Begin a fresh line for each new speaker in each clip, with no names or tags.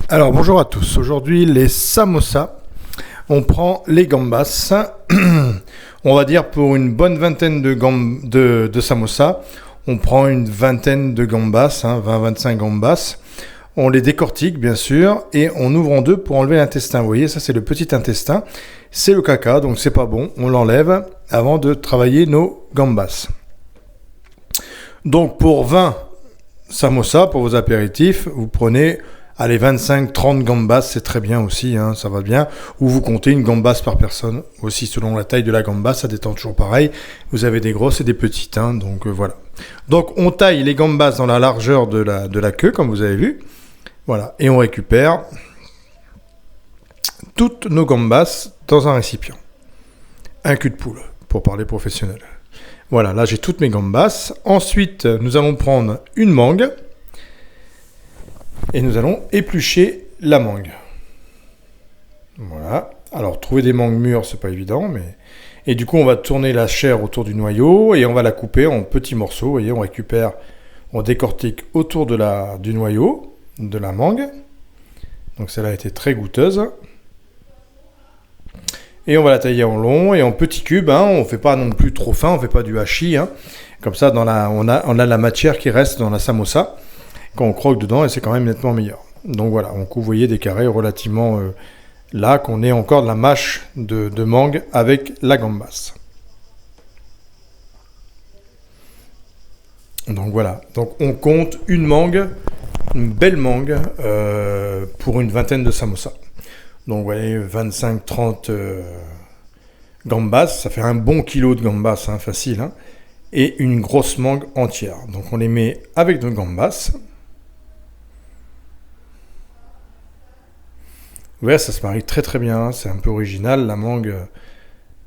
Alors bonjour à tous, aujourd'hui les samosas, on prend les gambas, on va dire pour une bonne vingtaine de samosas, on prend une vingtaine de gambas, 20-25 gambas, on les décortique bien sûr et on ouvre en deux pour enlever l'intestin, vous voyez ça c'est le petit intestin, c'est le caca donc c'est pas bon, on l'enlève avant de travailler nos gambas. Donc pour 20 samosas, pour vos apéritifs, vous prenez... Allez, 25-30 gambas, c'est très bien aussi, ça va bien. Ou vous comptez une gambasse par personne. Aussi, selon la taille de la gambasse, ça détend toujours pareil. Vous avez des grosses et des petites, donc voilà. Donc, on taille les gambas dans la largeur de la queue, comme vous avez vu. Voilà, et on récupère toutes nos gambas dans un récipient. Un cul de poule, pour parler professionnel. Voilà, là, j'ai toutes mes gambas. Ensuite, nous allons prendre une mangue. Et nous allons éplucher la mangue. Voilà. Alors, trouver des mangues mûres, c'est pas évident, mais... Et du coup, on va tourner la chair autour du noyau et on va la couper en petits morceaux. Vous voyez, on récupère, on décortique autour du noyau de la mangue. Donc, celle-là a été très goûteuse. Et on va la tailler en long et en petits cubes. On ne fait pas non plus trop fin, on ne fait pas du hachis. Comme ça, on a la matière qui reste dans la samosa. Quand on croque dedans, et c'est quand même nettement meilleur. Donc voilà, on coupe, vous voyez, des carrés relativement là, qu'on ait encore de la mâche de mangue avec la gambasse. Donc voilà, donc on compte une mangue, une belle mangue, pour une vingtaine de samosas. Donc vous voyez, 25-30 gambas, ça fait un bon kilo de gambas, facile, et une grosse mangue entière. Donc on les met avec nos gambas. Ouais, ça se marie très très bien, c'est un peu original, la mangue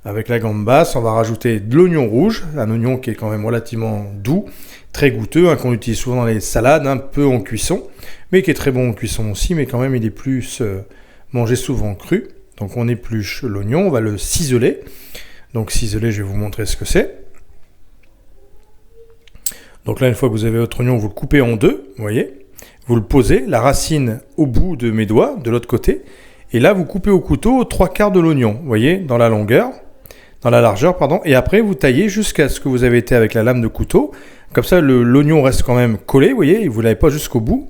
avec la gambasse. On va rajouter de l'oignon rouge, un oignon qui est quand même relativement doux, très goûteux, qu'on utilise souvent dans les salades, un peu en cuisson, mais qui est très bon en cuisson aussi, mais quand même il est plus mangé souvent cru. Donc on épluche l'oignon, on va le ciseler. Donc ciseler, je vais vous montrer ce que c'est. Donc là, une fois que vous avez votre oignon, vous le coupez en deux, vous voyez. Vous le posez, la racine au bout de mes doigts, de l'autre côté. Et là, vous coupez au couteau 3/4 de l'oignon, vous voyez, dans la largeur, pardon. Et après, vous taillez jusqu'à ce que vous avez été avec la lame de couteau. Comme ça, l'oignon reste quand même collé, vous voyez, et vous ne l'avez pas jusqu'au bout.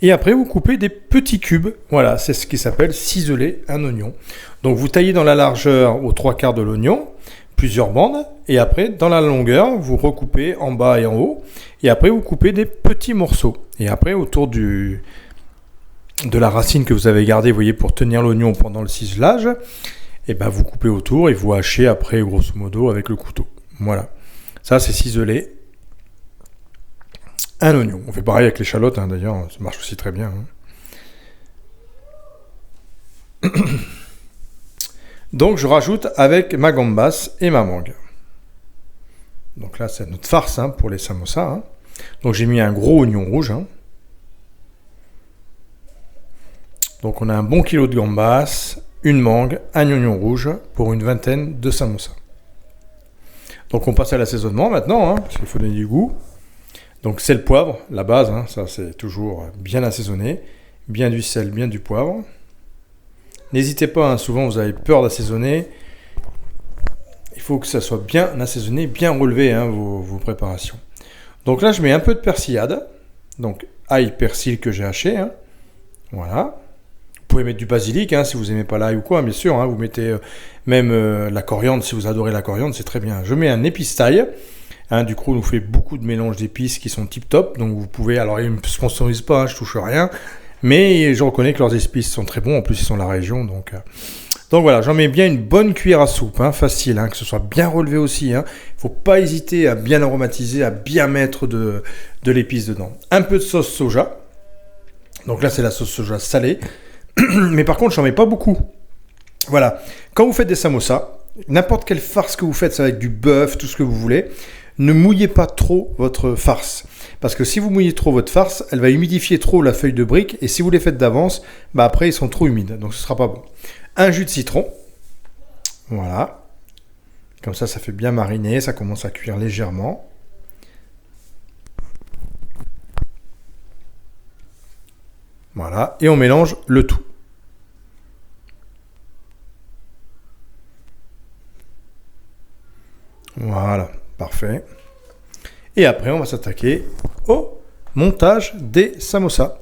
Et après, vous coupez des petits cubes. Voilà, c'est ce qui s'appelle ciseler un oignon. Donc, vous taillez dans la largeur aux 3/4 de l'oignon, plusieurs bandes. Et après, dans la longueur, vous recoupez en bas et en haut. Et après, vous coupez des petits morceaux. Et après, autour de la racine que vous avez gardée, vous voyez, pour tenir l'oignon pendant le ciselage, et ben vous coupez autour et vous hachez après, grosso modo, avec le couteau. Voilà. Ça, c'est ciseler un oignon. On fait pareil avec l'échalote, d'ailleurs, ça marche aussi très bien. Donc, je rajoute avec ma gambasse et ma mangue. Donc là, c'est notre farce pour les samosas. Donc j'ai mis un gros oignon rouge. Donc on a un bon kilo de gambas, une mangue, un oignon rouge pour une vingtaine de samosas. Donc on passe à l'assaisonnement maintenant, parce qu'il faut donner du goût. Donc sel, poivre, la base, ça c'est toujours bien assaisonné. Bien du sel, bien du poivre. N'hésitez pas, souvent vous avez peur d'assaisonner. Il faut que ça soit bien assaisonné, bien relevé vos préparations. Donc là, je mets un peu de persillade. Donc ail, persil que j'ai haché. Voilà. Vous pouvez mettre du basilic si vous n'aimez pas l'ail ou quoi, bien sûr. Vous mettez même la coriandre si vous adorez la coriandre, c'est très bien. Je mets un épice-taille. Du coup, on nous fait beaucoup de mélanges d'épices qui sont tip-top. Donc vous pouvez, alors ils ne me sponsorisent pas, je touche rien. Mais je reconnais que leurs épices sont très bons. En plus, ils sont de la région. Donc voilà, j'en mets bien une bonne cuillère à soupe, facile, que ce soit bien relevé aussi. Il ne faut pas hésiter à bien aromatiser, à bien mettre de l'épice dedans. Un peu de sauce soja. Donc là, c'est la sauce soja salée. Mais par contre, j'en mets pas beaucoup. Voilà. Quand vous faites des samosas, n'importe quelle farce que vous faites, ça va avec du bœuf, tout ce que vous voulez, ne mouillez pas trop votre farce. Parce que si vous mouillez trop votre farce, elle va humidifier trop la feuille de brique. Et si vous les faites d'avance, après, ils sont trop humides. Donc, ce ne sera pas bon. Un jus de citron. Voilà. Comme ça fait bien mariner. Ça commence à cuire légèrement. Voilà, et on mélange le tout. Voilà, parfait. Et après, on va s'attaquer au montage des samosas.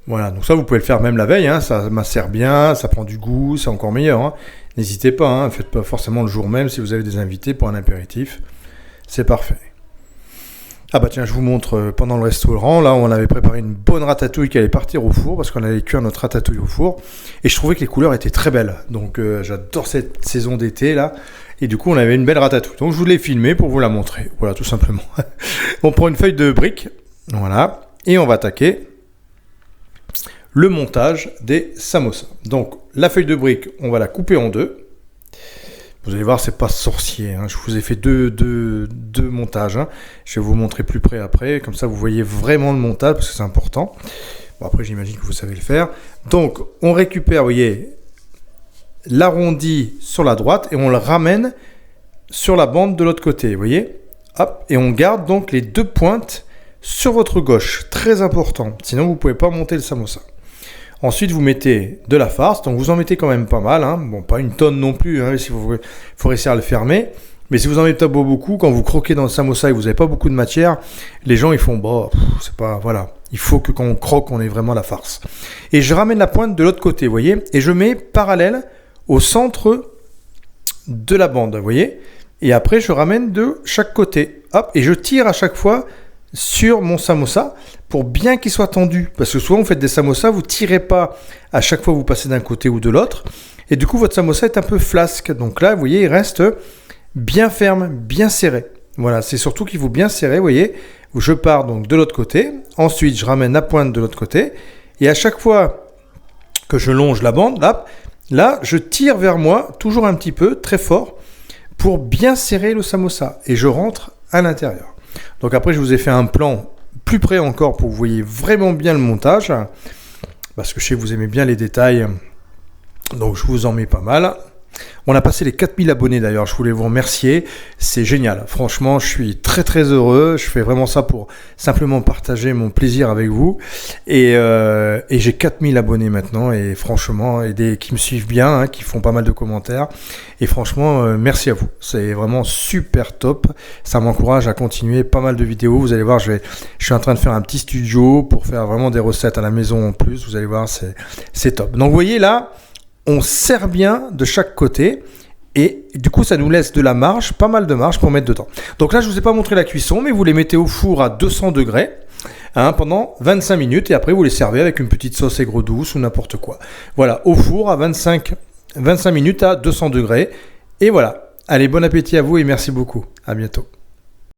Voilà, donc ça, vous pouvez le faire même la veille, hein, ça macère bien, ça prend du goût, c'est encore meilleur. Hein. N'hésitez pas, hein, faites pas forcément le jour même si vous avez des invités pour un apéritif. C'est parfait. Ah bah tiens, je vous montre pendant le restaurant, là, on avait préparé une bonne ratatouille qui allait partir au four, parce qu'on allait cuire notre ratatouille au four. Et je trouvais que les couleurs étaient très belles. Donc j'adore cette saison d'été, là. Et du coup, on avait une belle ratatouille. Donc je vous l'ai filmé pour vous la montrer. Voilà, tout simplement. On prend une feuille de brique, voilà, et on va attaquer le montage des samosas. Donc, la feuille de brique, on va la couper en deux. Vous allez voir, c'est pas sorcier. Hein. Je vous ai fait deux montages. Hein. Je vais vous montrer plus près après. Comme ça, vous voyez vraiment le montage, parce que c'est important. Bon, après, j'imagine que vous savez le faire. Donc, on récupère, vous voyez, l'arrondi sur la droite et on le ramène sur la bande de l'autre côté. Vous voyez ? Hop, et on garde donc les deux pointes sur votre gauche. Très important. Sinon, vous ne pouvez pas monter le samosa. Ensuite, vous mettez de la farce, donc vous en mettez quand même pas mal, hein. Bon, pas une tonne non plus, hein, si vous voulez, faut réussir à le fermer. Mais si vous en mettez pas beaucoup, quand vous croquez dans le samosa et vous n'avez pas beaucoup de matière, les gens ils font, bah, c'est pas, voilà. Il faut que quand on croque, on ait vraiment la farce. Et je ramène la pointe de l'autre côté, vous voyez, et je mets parallèle au centre de la bande, vous voyez. Et après, je ramène de chaque côté, hop, et je tire à chaque fois sur mon samosa pour bien qu'il soit tendu. Parce que souvent, vous faites des samosas, vous tirez pas à chaque fois que vous passez d'un côté ou de l'autre. Et du coup, votre samosa est un peu flasque. Donc là, vous voyez, il reste bien ferme, bien serré. Voilà, c'est surtout qu'il faut bien serrer, vous voyez. Je pars donc de l'autre côté. Ensuite, je ramène la pointe de l'autre côté. Et à chaque fois que je longe la bande, là, je tire vers moi, toujours un petit peu, très fort, pour bien serrer le samosa. Et je rentre à l'intérieur. Donc après, je vous ai fait un plan plus près encore pour que vous voyez vraiment bien le montage. Parce que je sais que vous aimez bien les détails. Donc je vous en mets pas mal. On a passé les 4000 abonnés d'ailleurs, je voulais vous remercier, c'est génial, franchement je suis très très heureux, je fais vraiment ça pour simplement partager mon plaisir avec vous et j'ai 4000 abonnés maintenant et franchement, et qui me suivent bien, hein, qui font pas mal de commentaires et franchement merci à vous, c'est vraiment super top, ça m'encourage à continuer pas mal de vidéos, vous allez voir je suis en train de faire un petit studio pour faire vraiment des recettes à la maison en plus, vous allez voir c'est top. Donc vous voyez là, on serre bien de chaque côté et du coup ça nous laisse de la marge, pas mal de marge pour mettre dedans. Donc là je vous ai pas montré la cuisson mais vous les mettez au four à 200 degrés hein, pendant 25 minutes et après vous les servez avec une petite sauce aigre douce ou n'importe quoi. Voilà, au four à 25 minutes à 200 degrés et voilà. Allez, bon appétit à vous et merci beaucoup. À bientôt.